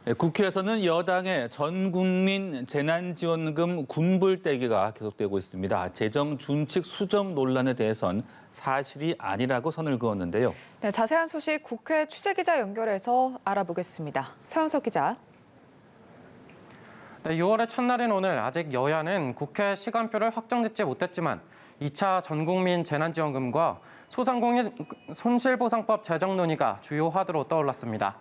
네, 국회에서는 여당의 전국민 재난지원금 군불대기가 계속되고 있습니다. 재정 준칙 수정 논란에 대해선 사실이 아니라고 선을 그었는데요. 네, 자세한 소식 국회 취재기자 연결해서 알아보겠습니다. 서영석 기자. 네, 6월의 첫날인 오늘 아직 여야는 국회 시간표를 확정짓지 못했지만 2차 전국민 재난지원금과 소상공인 손실보상법 제정 논의가 주요 화두로 떠올랐습니다.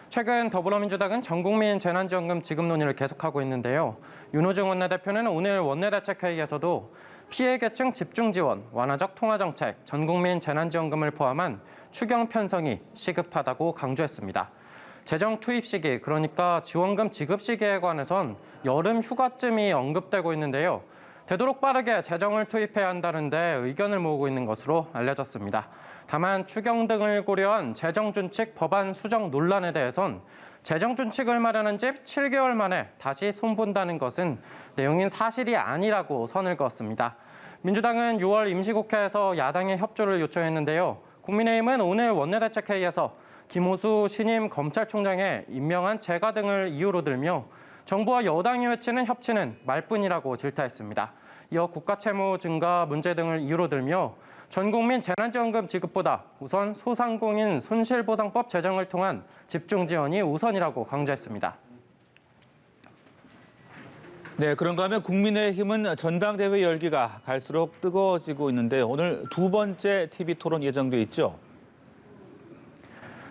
최근 더불어민주당은 전국민 재난지원금 지급 논의를 계속하고 있는데요. 윤호중 원내대표는 오늘 원내대책회의에서도 피해계층 집중지원, 완화적 통화정책, 전국민 재난지원금을 포함한 추경 편성이 시급하다고 강조했습니다. 재정 투입 시기, 그러니까 지원금 지급 시기에 관해선 여름 휴가쯤이 언급되고 있는데요. 되도록 빠르게 재정을 투입해야 한다는데 의견을 모으고 있는 것으로 알려졌습니다. 다만 추경 등을 고려한 재정준칙 법안 수정 논란에 대해선 재정준칙을 마련한 지 7개월 만에 다시 손본다는 것은 내용인 사실이 아니라고 선을 그었습니다. 민주당은 6월 임시국회에서 야당의 협조를 요청했는데요. 국민의힘은 오늘 원내대책회의에서 김호수 신임 검찰총장의 임명한 재가 등을 이유로 들며 정부와 여당이 외치는 협치는 말뿐이라고 질타했습니다. 이어 국가채무 증가 문제 등을 이유로 들며 전국민 재난지원금 지급보다 우선 소상공인 손실보상법 제정을 통한 집중지원이 우선이라고 강조했습니다. 네, 그런가 하면 국민의힘은 전당대회 열기가 갈수록 뜨거워지고 있는데 오늘 두 번째 TV 토론 예정돼 있죠?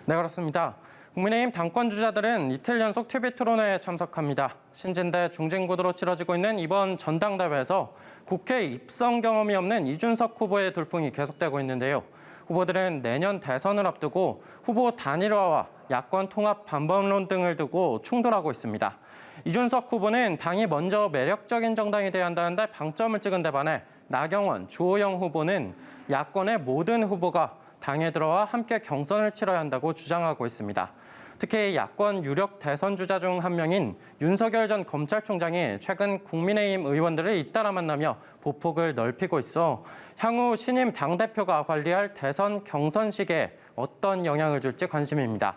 네, 그렇습니다. 국민의힘 당권주자들은 이틀 연속 TV 토론회에 참석합니다. 신진대 중진구도로 치러지고 있는 이번 전당대회에서 국회 입성 경험이 없는 이준석 후보의 돌풍이 계속되고 있는데요. 후보들은 내년 대선을 앞두고 후보 단일화와 야권 통합 반박론 등을 두고 충돌하고 있습니다. 이준석 후보는 당이 먼저 매력적인 정당이 돼야 한다는데 방점을 찍은 데 반해 나경원, 주호영 후보는 야권의 모든 후보가 당에 들어와 함께 경선을 치러야 한다고 주장하고 있습니다. 특히 야권 유력 대선 주자 중 한 명인 윤석열 전 검찰총장이 최근 국민의힘 의원들을 잇따라 만나며 보폭을 넓히고 있어 향후 신임 당대표가 관리할 대선 경선 시기에 어떤 영향을 줄지 관심입니다.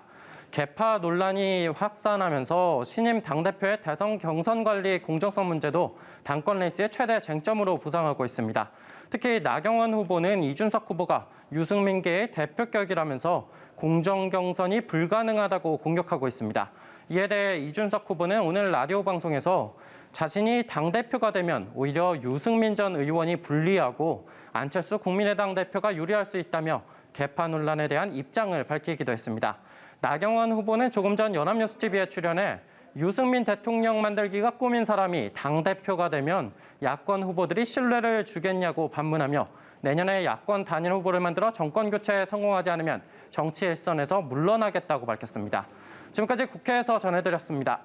계파 논란이 확산하면서 신임 당대표의 대선 경선 관리 공정성 문제도 당권 레이스의 최대 쟁점으로 부상하고 있습니다. 특히 나경원 후보는 이준석 후보가 유승민계의 대표격이라면서 공정 경선이 불가능하다고 공격하고 있습니다. 이에 대해 이준석 후보는 오늘 라디오 방송에서 자신이 당대표가 되면 오히려 유승민 전 의원이 불리하고 안철수 국민의당 대표가 유리할 수 있다며 계파 논란에 대한 입장을 밝히기도 했습니다. 나경원 후보는 조금 전 연합뉴스TV에 출연해 유승민 대통령 만들기가 꿈인 사람이 당대표가 되면 야권 후보들이 신뢰를 주겠냐고 반문하며 내년에 야권 단일 후보를 만들어 정권 교체에 성공하지 않으면 정치 일선에서 물러나겠다고 밝혔습니다. 지금까지 국회에서 전해드렸습니다.